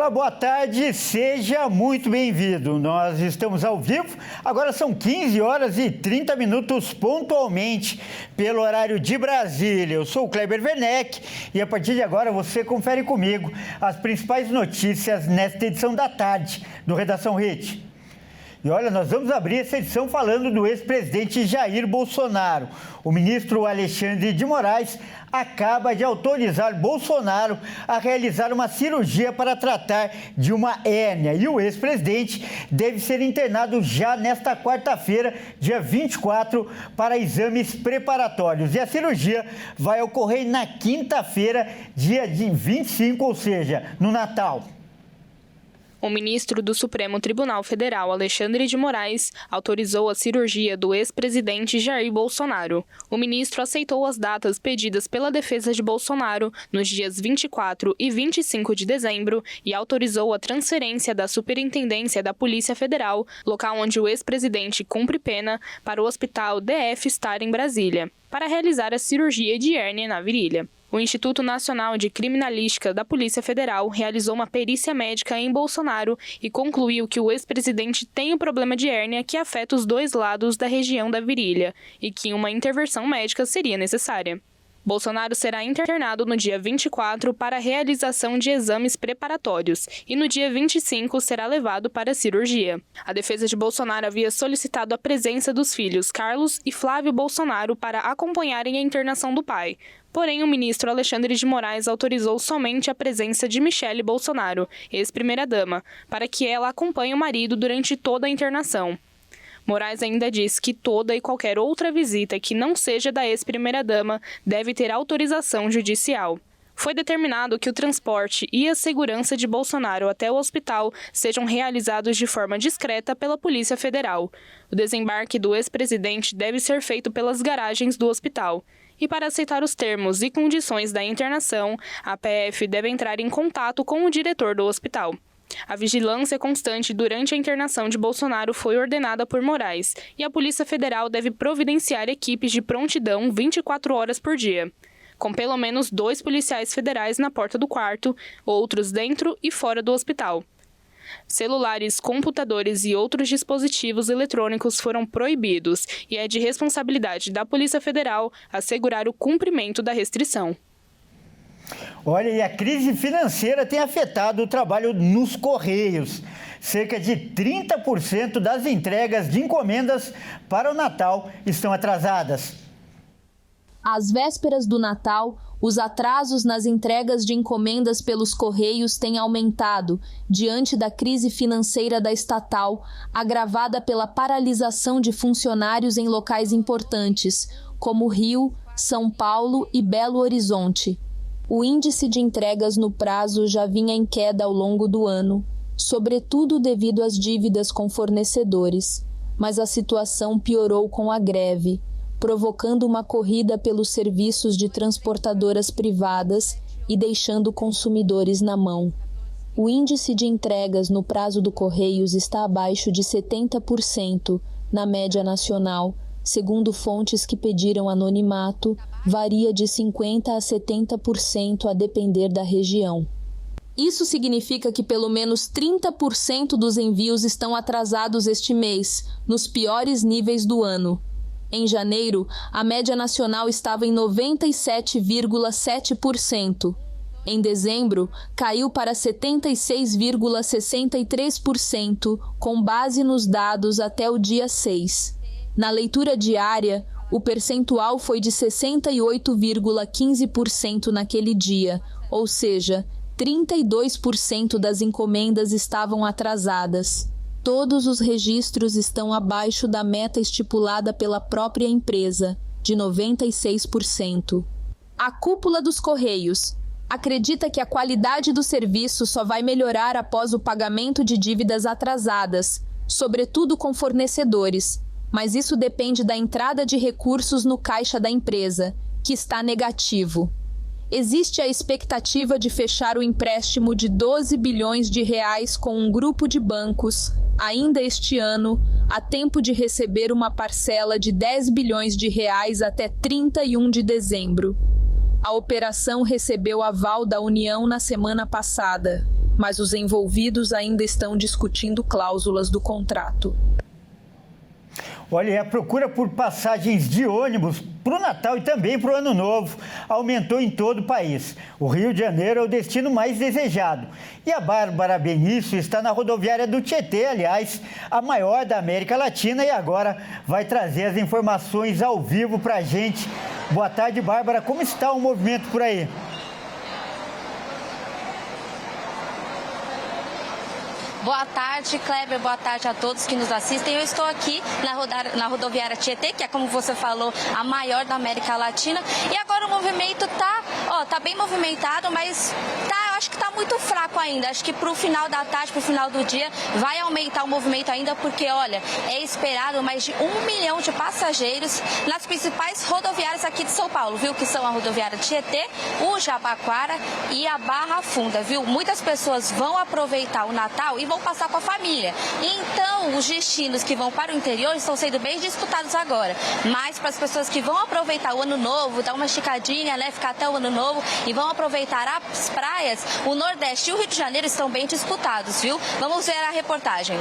Olá, boa tarde, seja muito bem-vindo. Nós estamos ao vivo, agora são 15 horas e 30 minutos pontualmente pelo horário de Brasília. Eu sou o Kleber Werneck e a partir de agora você confere comigo as principais notícias nesta edição da tarde do Redação Hit. E olha, nós vamos abrir essa edição falando do ex-presidente Jair Bolsonaro. O ministro Alexandre de Moraes acaba de autorizar Bolsonaro a realizar uma cirurgia para tratar de uma hérnia. E o ex-presidente deve ser internado já nesta quarta-feira, dia 24, para exames preparatórios. E a cirurgia vai ocorrer na quinta-feira, dia 25, ou seja, no Natal. O ministro do Supremo Tribunal Federal, Alexandre de Moraes, autorizou a cirurgia do ex-presidente Jair Bolsonaro. O ministro aceitou as datas pedidas pela defesa de Bolsonaro nos dias 24 e 25 de dezembro e autorizou a transferência da Superintendência da Polícia Federal, local onde o ex-presidente cumpre pena, para o Hospital DF Star em Brasília, para realizar a cirurgia de hérnia na virilha. O Instituto Nacional de Criminalística da Polícia Federal realizou uma perícia médica em Bolsonaro e concluiu que o ex-presidente tem um problema de hérnia que afeta os dois lados da região da virilha e que uma intervenção médica seria necessária. Bolsonaro será internado no dia 24 para a realização de exames preparatórios e no dia 25 será levado para a cirurgia. A defesa de Bolsonaro havia solicitado a presença dos filhos Carlos e Flávio Bolsonaro para acompanharem a internação do pai. Porém, o ministro Alexandre de Moraes autorizou somente a presença de Michele Bolsonaro, ex-primeira-dama, para que ela acompanhe o marido durante toda a internação. Moraes ainda disse que toda e qualquer outra visita que não seja da ex-primeira-dama deve ter autorização judicial. Foi determinado que o transporte e a segurança de Bolsonaro até o hospital sejam realizados de forma discreta pela Polícia Federal. O desembarque do ex-presidente deve ser feito pelas garagens do hospital. E para aceitar os termos e condições da internação, a PF deve entrar em contato com o diretor do hospital. A vigilância constante durante a internação de Bolsonaro foi ordenada por Moraes e a Polícia Federal deve providenciar equipes de prontidão 24 horas por dia, com pelo menos 2 policiais federais na porta do quarto, outros dentro e fora do hospital. Celulares, computadores e outros dispositivos eletrônicos foram proibidos e é de responsabilidade da Polícia Federal assegurar o cumprimento da restrição. Olha, e a crise financeira tem afetado o trabalho nos Correios. Cerca de 30% das entregas de encomendas para o Natal estão atrasadas. Às vésperas do Natal, os atrasos nas entregas de encomendas pelos Correios têm aumentado diante da crise financeira da estatal, agravada pela paralisação de funcionários em locais importantes, como Rio, São Paulo e Belo Horizonte. O índice de entregas no prazo já vinha em queda ao longo do ano, sobretudo devido às dívidas com fornecedores, mas a situação piorou com a greve, provocando uma corrida pelos serviços de transportadoras privadas e deixando consumidores na mão. O índice de entregas no prazo do Correios está abaixo de 70% na média nacional, segundo fontes que pediram anonimato, varia de 50% a 70% a depender da região. Isso significa que pelo menos 30% dos envios estão atrasados este mês, nos piores níveis do ano. Em janeiro, a média nacional estava em 97,7%. Em dezembro, caiu para 76,63%, com base nos dados até o dia 6. Na leitura diária, o percentual foi de 68,15% naquele dia, ou seja, 32% das encomendas estavam atrasadas. Todos os registros estão abaixo da meta estipulada pela própria empresa, de 96%. A cúpula dos Correios acredita que a qualidade do serviço só vai melhorar após o pagamento de dívidas atrasadas, sobretudo com fornecedores, mas isso depende da entrada de recursos no caixa da empresa, que está negativo. Existe a expectativa de fechar o empréstimo de 12 bilhões de reais com um grupo de bancos, ainda este ano, a tempo de receber uma parcela de 10 bilhões de reais até 31 de dezembro. A operação recebeu aval da União na semana passada. mas os envolvidos ainda estão discutindo cláusulas do contrato. Olha, a procura por passagens de ônibus para o Natal e também para o Ano Novo aumentou em todo o país. O Rio de Janeiro é o destino mais desejado. E a Bárbara Benício está na rodoviária do Tietê, aliás, a maior da América Latina, e agora vai trazer as informações ao vivo para a gente. Boa tarde, Bárbara. Como está o movimento por aí? Boa tarde, Kleber. Boa tarde a todos que nos assistem. Eu estou aqui na rodoviária Tietê, que é, como você falou, a maior da América Latina. E agora o movimento tá bem movimentado, mas acho que está muito fraco ainda. Acho que para o final da tarde, para o final do dia, vai aumentar o movimento ainda, porque, olha, é esperado mais de 1 milhão de passageiros nas principais rodoviárias aqui de São Paulo, viu? Que são a rodoviária Tietê, o Jabaquara e a Barra Funda, viu? Muitas pessoas vão aproveitar o Natal e vão passar com a família. Então, os destinos que vão para o interior estão sendo bem disputados agora. Mas para as pessoas que vão aproveitar o Ano Novo, dar uma esticadinha, né? Ficar até o Ano Novo e vão aproveitar as praias, o Nordeste e o Rio de Janeiro estão bem disputados, viu? Vamos ver a reportagem.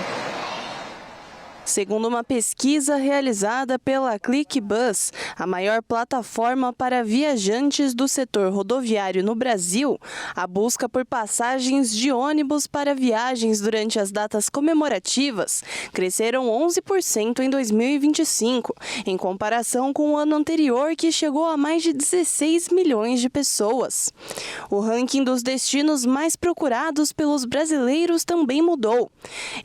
Segundo uma pesquisa realizada pela ClickBus, a maior plataforma para viajantes do setor rodoviário no Brasil, a busca por passagens de ônibus para viagens durante as datas comemorativas cresceram 11% em 2025, em comparação com o ano anterior, que chegou a mais de 16 milhões de pessoas. O ranking dos destinos mais procurados pelos brasileiros também mudou.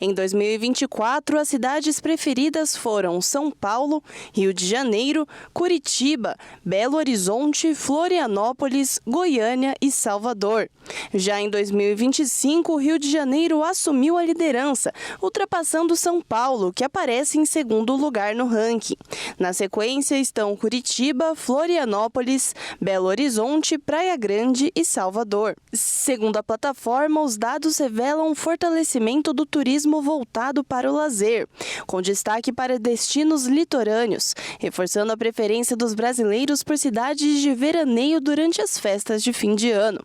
Em 2024, as cidades preferidas foram São Paulo, Rio de Janeiro, Curitiba, Belo Horizonte, Florianópolis, Goiânia e Salvador. Já em 2025, o Rio de Janeiro assumiu a liderança, ultrapassando São Paulo, que aparece em segundo lugar no ranking. Na sequência estão Curitiba, Florianópolis, Belo Horizonte, Praia Grande e Salvador. Segundo a plataforma, os dados revelam um fortalecimento do turismo voltado para o lazer, com destaque para destinos litorâneos, reforçando a preferência dos brasileiros por cidades de veraneio durante as festas de fim de ano.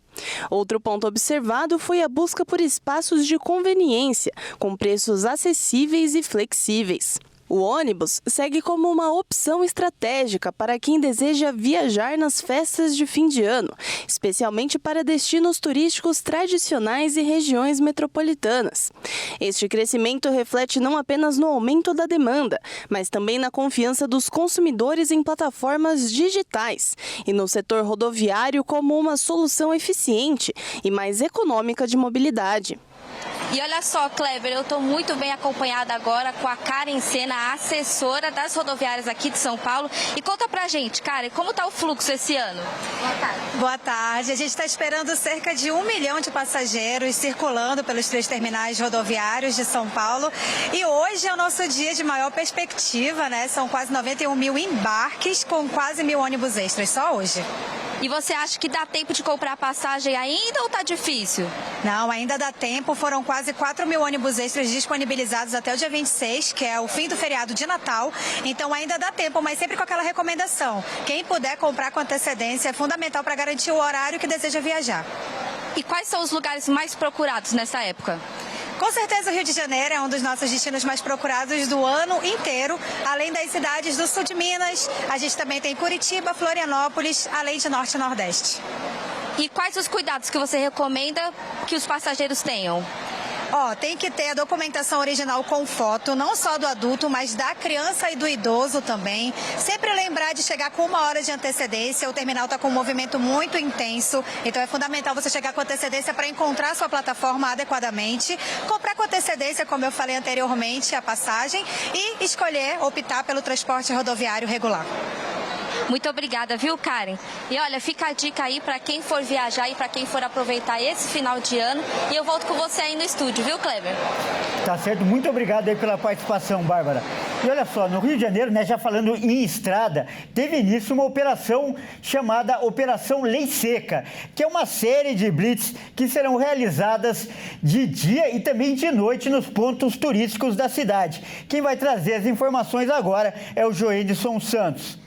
Outro ponto observado foi a busca por espaços de conveniência, com preços acessíveis e flexíveis. O ônibus segue como uma opção estratégica para quem deseja viajar nas festas de fim de ano, especialmente para destinos turísticos tradicionais e regiões metropolitanas. Este crescimento reflete não apenas no aumento da demanda, mas também na confiança dos consumidores em plataformas digitais e no setor rodoviário como uma solução eficiente e mais econômica de mobilidade. E olha só, Kleber, eu estou muito bem acompanhada agora com a Karen Sena, assessora das rodoviárias aqui de São Paulo. E conta pra gente, Karen, como está o fluxo esse ano? Boa tarde. Boa tarde. A gente está esperando cerca de 1 milhão de passageiros circulando pelos 3 terminais rodoviários de São Paulo. E hoje é o nosso dia de maior perspectiva, né? São quase 91 mil embarques com quase 1.000 ônibus extras, só hoje. E você acha que dá tempo de comprar passagem ainda ou tá difícil? Não, ainda dá tempo. Foram quase 4.000 ônibus extras disponibilizados até o dia 26, que é o fim do feriado de Natal. Então ainda dá tempo, mas sempre com aquela recomendação. Quem puder comprar com antecedência é fundamental para garantir o horário que deseja viajar. E quais são os lugares mais procurados nessa época? Com certeza o Rio de Janeiro é um dos nossos destinos mais procurados do ano inteiro, além das cidades do sul de Minas. A gente também tem Curitiba, Florianópolis, além de Norte e Nordeste. E quais os cuidados que você recomenda que os passageiros tenham? Tem que ter a documentação original com foto, não só do adulto, mas da criança e do idoso também. Sempre lembrar de chegar com 1 hora de antecedência. O terminal está com um movimento muito intenso, então é fundamental você chegar com antecedência para encontrar sua plataforma adequadamente, comprar com antecedência, como eu falei anteriormente, a passagem e escolher, optar pelo transporte rodoviário regular. Muito obrigada, viu, Karen? E olha, fica a dica aí para quem for viajar e para quem for aproveitar esse final de ano. E eu volto com você aí no estúdio, viu, Kleber? Tá certo, muito obrigado aí pela participação, Bárbara. E olha só, no Rio de Janeiro, né, já falando em estrada, teve início uma operação chamada Operação Lei Seca, que é uma série de blitz que serão realizadas de dia e também de noite nos pontos turísticos da cidade. Quem vai trazer as informações agora é o Joenilson Santos.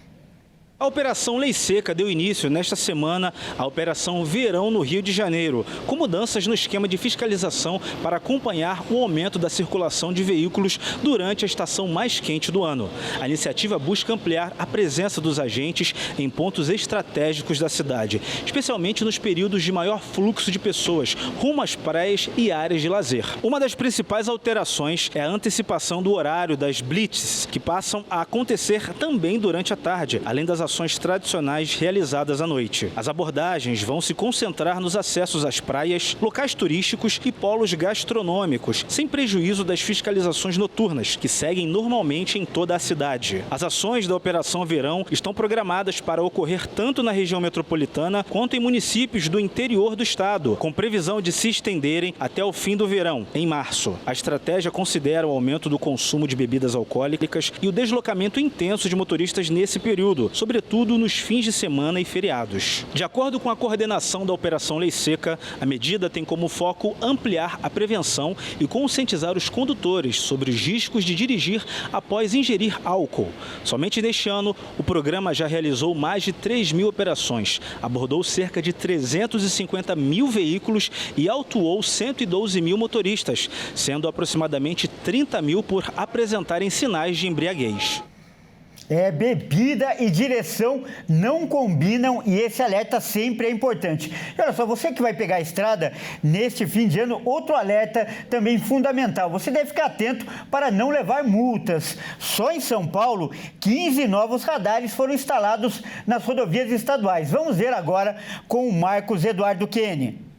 A Operação Lei Seca deu início nesta semana à Operação Verão no Rio de Janeiro, com mudanças no esquema de fiscalização para acompanhar o aumento da circulação de veículos durante a estação mais quente do ano. A iniciativa busca ampliar a presença dos agentes em pontos estratégicos da cidade, especialmente nos períodos de maior fluxo de pessoas, rumo às praias e áreas de lazer. Uma das principais alterações é a antecipação do horário das blitzes, que passam a acontecer também durante a tarde, além das ações tradicionais realizadas à noite. As abordagens vão se concentrar nos acessos às praias, locais turísticos e polos gastronômicos, sem prejuízo das fiscalizações noturnas, que seguem normalmente em toda a cidade. As ações da Operação Verão estão programadas para ocorrer tanto na região metropolitana quanto em municípios do interior do estado, com previsão de se estenderem até o fim do verão, em março. A estratégia considera o aumento do consumo de bebidas alcoólicas e o deslocamento intenso de motoristas nesse período, sobretudo nos fins de semana e feriados. De acordo com a coordenação da Operação Lei Seca, a medida tem como foco ampliar a prevenção e conscientizar os condutores sobre os riscos de dirigir após ingerir álcool. Somente neste ano, o programa já realizou mais de 3.000 operações, abordou cerca de 350 mil veículos e autuou 112 mil motoristas, sendo aproximadamente 30 mil por apresentarem sinais de embriaguez. Bebida e direção não combinam e esse alerta sempre é importante. E olha só, você que vai pegar a estrada neste fim de ano, outro alerta também fundamental. Você deve ficar atento para não levar multas. Só em São Paulo, 15 novos radares foram instalados nas rodovias estaduais. Vamos ver agora com o Marcos Eduardo Kene.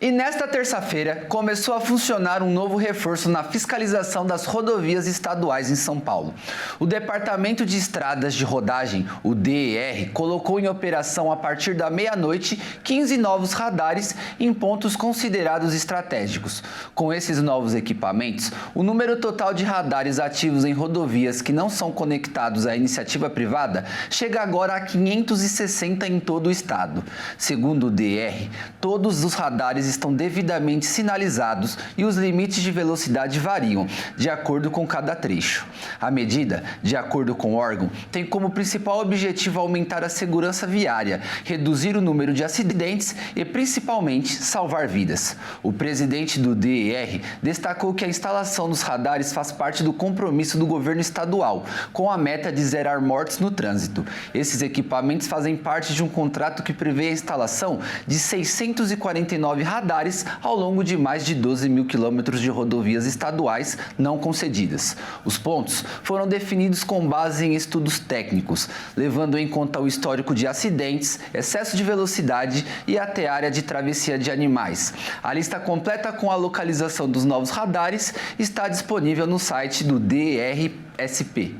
E nesta terça-feira, começou a funcionar um novo reforço na fiscalização das rodovias estaduais em São Paulo. O Departamento de Estradas de Rodagem, o DER, colocou em operação a partir da meia-noite 15 novos radares em pontos considerados estratégicos. Com esses novos equipamentos, o número total de radares ativos em rodovias que não são conectados à iniciativa privada chega agora a 560 em todo o estado. Segundo o DER, todos os radares estão devidamente sinalizados e os limites de velocidade variam, de acordo com cada trecho. A medida, de acordo com o órgão, tem como principal objetivo aumentar a segurança viária, reduzir o número de acidentes e, principalmente, salvar vidas. O presidente do DER destacou que a instalação dos radares faz parte do compromisso do governo estadual, com a meta de zerar mortes no trânsito. Esses equipamentos fazem parte de um contrato que prevê a instalação de 649 radares ao longo de mais de 12 mil quilômetros de rodovias estaduais não concedidas. Os pontos foram definidos com base em estudos técnicos, levando em conta o histórico de acidentes, excesso de velocidade e até área de travessia de animais. A lista completa com a localização dos novos radares está disponível no site do DRSP.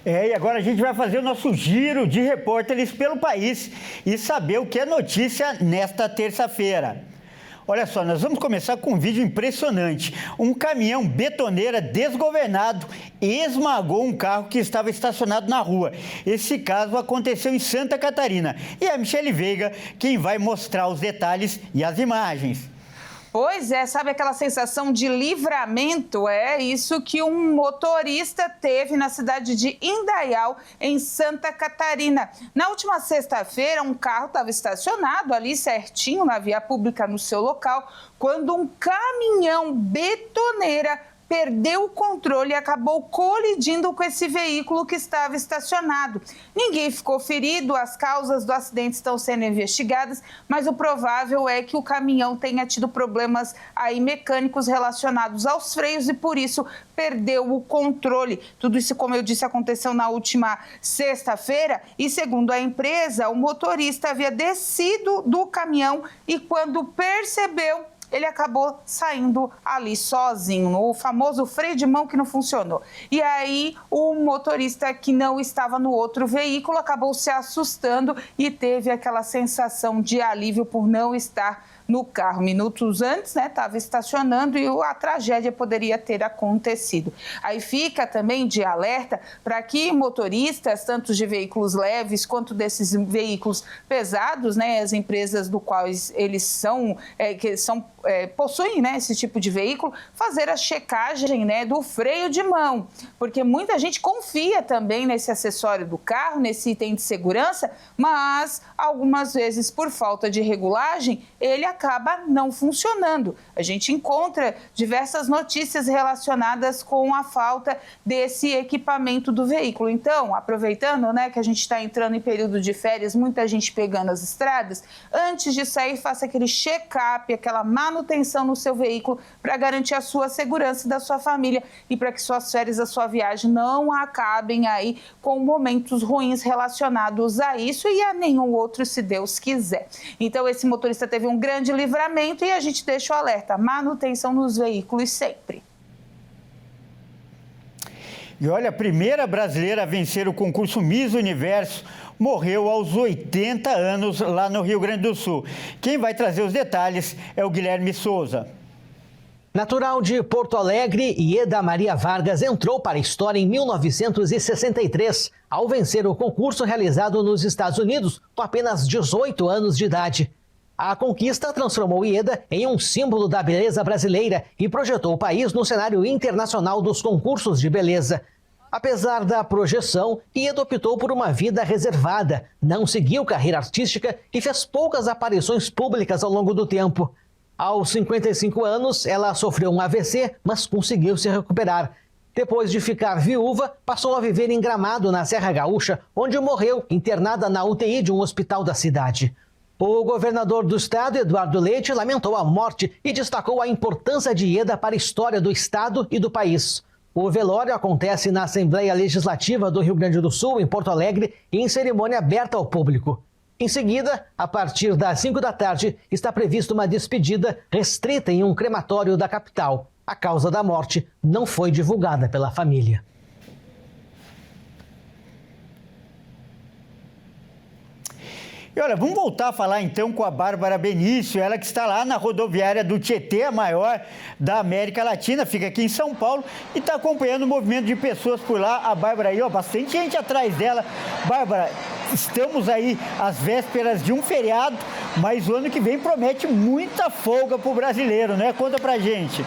E agora a gente vai fazer o nosso giro de repórteres pelo país e saber o que é notícia nesta terça-feira. Olha só, nós vamos começar com um vídeo impressionante. Um caminhão betoneira desgovernado esmagou um carro que estava estacionado na rua. Esse caso aconteceu em Santa Catarina. E é a Michele Veiga quem vai mostrar os detalhes e as imagens. Pois é, sabe aquela sensação de livramento? É isso que um motorista teve na cidade de Indaial, em Santa Catarina. Na última sexta-feira, um carro estava estacionado ali certinho na via pública no seu local, quando um caminhão betoneira perdeu o controle e acabou colidindo com esse veículo que estava estacionado. Ninguém ficou ferido, as causas do acidente estão sendo investigadas, mas o provável é que o caminhão tenha tido problemas aí mecânicos relacionados aos freios e por isso perdeu o controle. Tudo isso, como eu disse, aconteceu na última sexta-feira e, segundo a empresa, o motorista havia descido do caminhão e quando percebeu, ele acabou saindo ali sozinho, o famoso freio de mão que não funcionou. E aí o motorista que não estava no outro veículo acabou se assustando e teve aquela sensação de alívio por não estar no carro. Minutos antes, né, estava estacionando e a tragédia poderia ter acontecido. Aí fica também de alerta para que motoristas, tanto de veículos leves quanto desses veículos pesados, né, as empresas do qual eles possuem, né, esse tipo de veículo, fazer a checagem, né, do freio de mão, porque muita gente confia também nesse acessório do carro, nesse item de segurança, mas algumas vezes por falta de regulagem ele acaba não funcionando. A gente encontra diversas notícias relacionadas com a falta desse equipamento do veículo. Então, aproveitando, né, que a gente está entrando em período de férias, muita gente pegando as estradas, antes de sair, faça aquele check-up, aquela manutenção no seu veículo para garantir a sua segurança e da sua família e para que suas férias, a sua viagem não acabem aí com momentos ruins relacionados a isso e a nenhum outro, se Deus quiser. Então, esse motorista teve um grande livramento e a gente deixa o alerta, manutenção nos veículos sempre. E olha, a primeira brasileira a vencer o concurso Miss Universo morreu aos 80 anos lá no Rio Grande do Sul. Quem vai trazer os detalhes é o Guilherme Souza. Natural de Porto Alegre, Ieda Maria Vargas entrou para a história em 1963, ao vencer o concurso realizado nos Estados Unidos com apenas 18 anos de idade. A conquista transformou Ieda em um símbolo da beleza brasileira e projetou o país no cenário internacional dos concursos de beleza. Apesar da projeção, Ieda optou por uma vida reservada, não seguiu carreira artística e fez poucas aparições públicas ao longo do tempo. Aos 55 anos, ela sofreu um AVC, mas conseguiu se recuperar. Depois de ficar viúva, passou a viver em Gramado, na Serra Gaúcha, onde morreu internada na UTI de um hospital da cidade. O governador do estado, Eduardo Leite, lamentou a morte e destacou a importância de Ieda para a história do estado e do país. O velório acontece na Assembleia Legislativa do Rio Grande do Sul, em Porto Alegre, em cerimônia aberta ao público. Em seguida, a partir das 5 da tarde, está prevista uma despedida restrita em um crematório da capital. A causa da morte não foi divulgada pela família. E olha, vamos voltar a falar então com a Bárbara Benício, ela que está lá na rodoviária do Tietê, a maior da América Latina, fica aqui em São Paulo e está acompanhando o movimento de pessoas por lá. A Bárbara aí, ó, bastante gente atrás dela. Bárbara, estamos aí às vésperas de um feriado, mas o ano que vem promete muita folga para o brasileiro, né? Conta pra gente.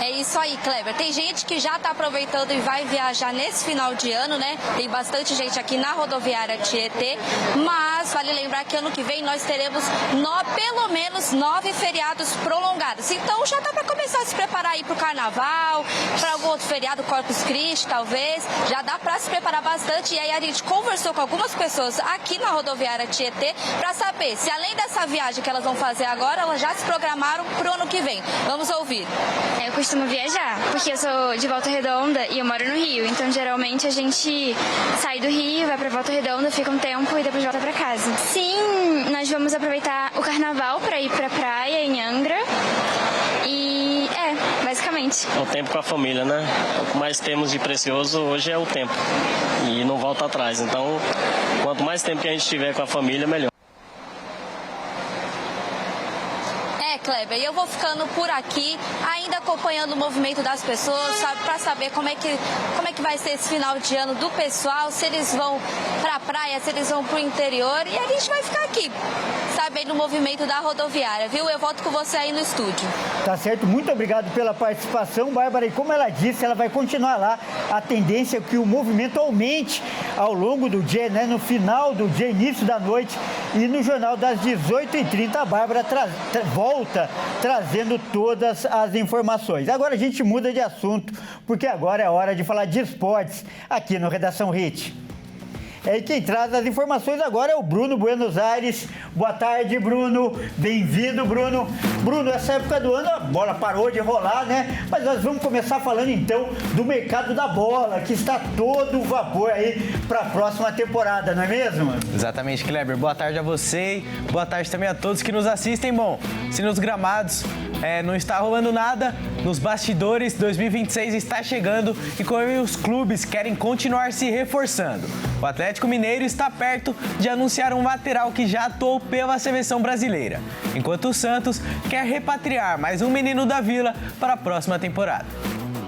É isso aí, Kleber. Tem gente que já está aproveitando e vai viajar nesse final de ano, né? Tem bastante gente aqui na rodoviária Tietê, mas vale lembrar que ano que vem nós teremos pelo menos 9 feriados prolongados. Então já dá para começar a se preparar aí para o carnaval, para algum outro feriado, Corpus Christi, talvez. Já dá para se preparar bastante. E aí a gente conversou com algumas pessoas aqui na rodoviária Tietê para saber se além dessa viagem que elas vão fazer agora, elas já se programaram para o ano que vem. Vamos ouvir. Eu costumo viajar, porque eu sou de Volta Redonda e eu moro no Rio, então geralmente a gente sai do Rio, vai pra Volta Redonda, fica um tempo e depois volta pra casa. Sim, nós vamos aproveitar o carnaval pra ir pra praia em Angra e basicamente. O tempo com a família, né? O que mais temos de precioso hoje é o tempo e não volta atrás, então quanto mais tempo que a gente tiver com a família, melhor. Kleber, e eu vou ficando por aqui, ainda acompanhando o movimento das pessoas, sabe, para saber como é que vai ser esse final de ano do pessoal, se eles vão para a praia, se eles vão para o interior, e a gente vai ficar aqui, sabendo do movimento da rodoviária, viu? Eu volto com você aí no estúdio. Tá certo, muito obrigado pela participação, Bárbara, e como ela disse, ela vai continuar lá. A tendência é que o movimento aumente ao longo do dia, né? No final do dia, início da noite, e no jornal das 18h30, a Bárbara volta trazendo todas as informações. Agora a gente muda de assunto, porque agora é hora de falar de esportes aqui no Redação Hit. E quem traz as informações agora é o Bruno Buenos Aires. Boa tarde, Bruno. Bem-vindo, Bruno. Bruno, essa época do ano a bola parou de rolar, né? Mas nós vamos começar falando então do mercado da bola, que está todo vapor aí para a próxima temporada, não é mesmo? Exatamente, Kleber. Boa tarde a você e boa tarde também a todos que nos assistem. Bom, se nos gramados não está rolando nada, Nos bastidores, 2026 está chegando e como os clubes querem continuar se reforçando. O Atlético Mineiro está perto de anunciar um lateral que já atuou pela seleção brasileira, enquanto o Santos quer repatriar mais um menino da Vila para a próxima temporada.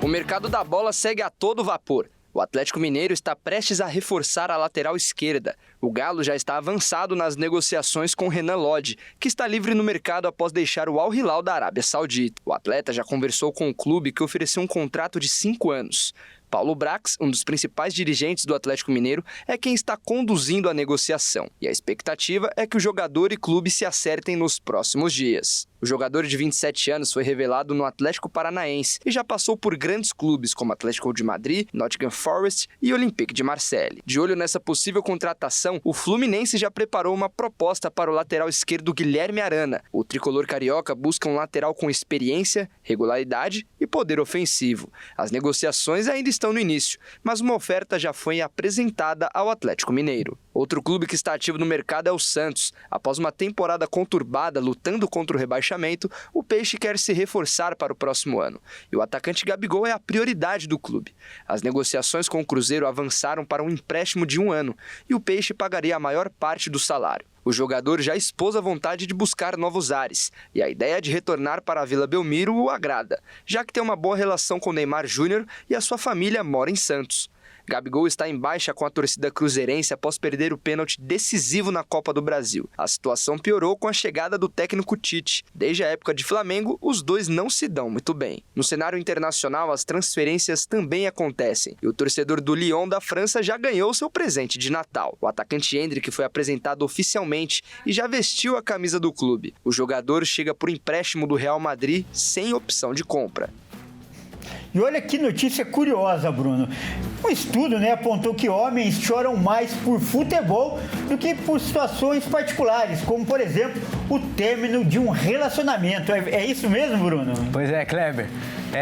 O mercado da bola segue a todo vapor. O Atlético Mineiro está prestes a reforçar a lateral esquerda. O Galo já está avançado nas negociações com Renan Lodge, que está livre no mercado após deixar o Al Hilal da Arábia Saudita. O atleta já conversou com o clube, que ofereceu um contrato de 5 anos. Paulo Brax, um dos principais dirigentes do Atlético Mineiro, é quem está conduzindo a negociação. E a expectativa é que o jogador e clube se acertem nos próximos dias. O jogador de 27 anos foi revelado no Atlético Paranaense e já passou por grandes clubes como Atlético de Madrid, Nottingham Forest e Olympique de Marseille. De olho nessa possível contratação, o Fluminense já preparou uma proposta para o lateral esquerdo Guilherme Arana. O tricolor carioca busca um lateral com experiência, regularidade e poder ofensivo. As negociações ainda estão no início, mas uma oferta já foi apresentada ao Atlético Mineiro. Outro clube que está ativo no mercado é o Santos. Após uma temporada conturbada lutando contra o rebaixamento, o Peixe quer se reforçar para o próximo ano. E o atacante Gabigol é a prioridade do clube. As negociações com o Cruzeiro avançaram para um empréstimo de 1 ano e o Peixe pagaria a maior parte do salário. O jogador já expôs a vontade de buscar novos ares, e a ideia de retornar para a Vila Belmiro o agrada, já que tem uma boa relação com Neymar Júnior e a sua família mora em Santos. Gabigol está em baixa com a torcida cruzeirense após perder o pênalti decisivo na Copa do Brasil. A situação piorou com a chegada do técnico Tite. Desde a época de Flamengo, os dois não se dão muito bem. No cenário internacional, as transferências também acontecem, e o torcedor do Lyon da França já ganhou seu presente de Natal. O atacante Endrick foi apresentado oficialmente e já vestiu a camisa do clube. O jogador chega por empréstimo do Real Madrid sem opção de compra. E olha que notícia curiosa, Bruno. Um estudo, apontou que homens choram mais por futebol do que por situações particulares, como, por exemplo, o término de um relacionamento. É isso mesmo, Bruno? Pois é, Kleber.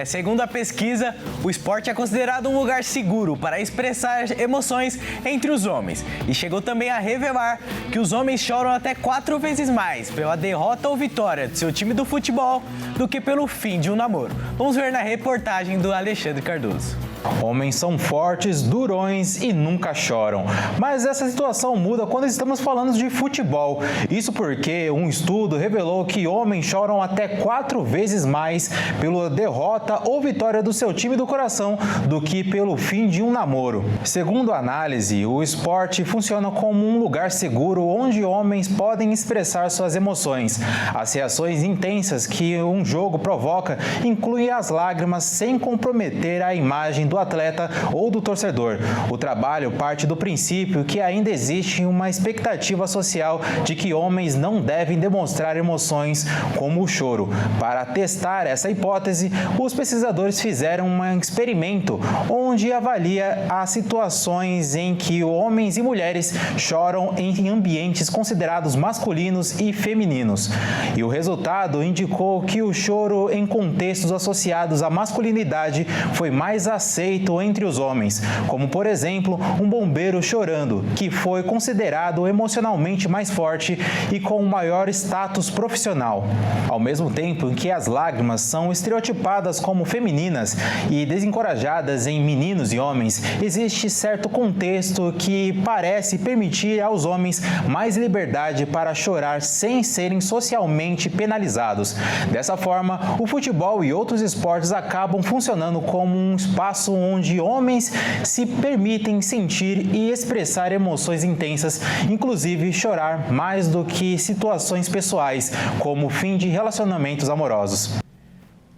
Segundo a pesquisa, o esporte é considerado um lugar seguro para expressar emoções entre os homens. E chegou também a revelar que os homens choram até 4 vezes mais pela derrota ou vitória de seu time do futebol do que pelo fim de um namoro. Vamos ver na reportagem do Alexandre Cardoso. Homens são fortes, durões e nunca choram. Mas essa situação muda quando estamos falando de futebol. Isso porque um estudo revelou que homens choram até 4 vezes mais pela derrota ou vitória do seu time do coração do que pelo fim de um namoro. Segundo a análise, o esporte funciona como um lugar seguro onde homens podem expressar suas emoções. As reações intensas que um jogo provoca incluem as lágrimas sem comprometer a imagem do atleta ou do torcedor. O trabalho parte do princípio que ainda existe uma expectativa social de que homens não devem demonstrar emoções como o choro. Para testar essa hipótese, os pesquisadores fizeram um experimento onde avalia as situações em que homens e mulheres choram em ambientes considerados masculinos e femininos. E o resultado indicou que o choro em contextos associados à masculinidade foi mais aceito entre os homens, como por exemplo um bombeiro chorando, que foi considerado emocionalmente mais forte e com maior status profissional. Ao mesmo tempo em que as lágrimas são estereotipadas como femininas e desencorajadas em meninos e homens, existe certo contexto que parece permitir aos homens mais liberdade para chorar sem serem socialmente penalizados. Dessa forma, o futebol e outros esportes acabam funcionando como um espaço onde homens se permitem sentir e expressar emoções intensas, inclusive chorar mais do que situações pessoais, como o fim de relacionamentos amorosos.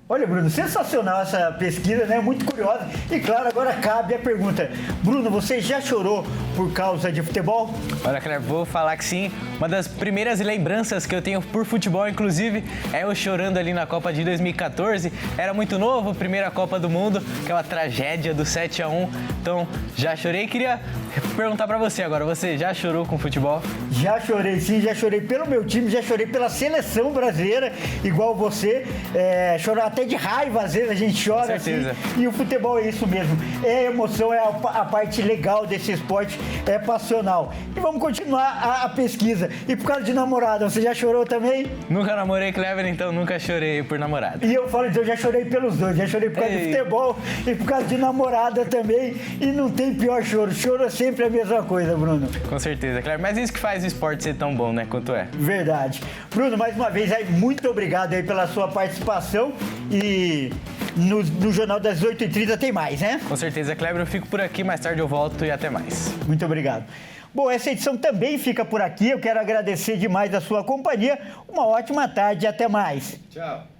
Olha, Bruno, sensacional essa pesquisa, Muito curiosa. E claro, agora cabe a pergunta. Bruno, você já chorou por causa de futebol? Olha, Kleber, vou falar que sim. Uma das primeiras lembranças que eu tenho por futebol, inclusive, é eu chorando ali na Copa de 2014. Era muito novo, primeira Copa do Mundo, aquela tragédia do 7-1. Então, já chorei. Queria perguntar pra você agora, você já chorou com futebol? Já chorei, sim. Já chorei pelo meu time, já chorei pela seleção brasileira, igual você. Chorar até de raiva, às vezes a gente chora. Com certeza. Assim, e o futebol é isso mesmo. É emoção, é a parte legal desse esporte é passional. E vamos continuar a pesquisa. E por causa de namorada, você já chorou também? Nunca namorei, Kleber, então nunca chorei por namorada. E eu falo, então eu já chorei pelos dois. Já chorei por causa de futebol e por causa de namorada também. E não tem pior choro. Choro é sempre a mesma coisa, Bruno. Com certeza, Kleber. Mas isso que faz o esporte ser tão bom, né? Quanto é. Verdade. Bruno, mais uma vez, aí, muito obrigado aí pela sua participação. E no Jornal das 8h30 tem mais, né? Com certeza, Kleber. Eu fico por aqui. Mais tarde eu volto e até mais. Muito obrigado. Bom, essa edição também fica por aqui. Eu quero agradecer demais a sua companhia. Uma ótima tarde e até mais. Tchau.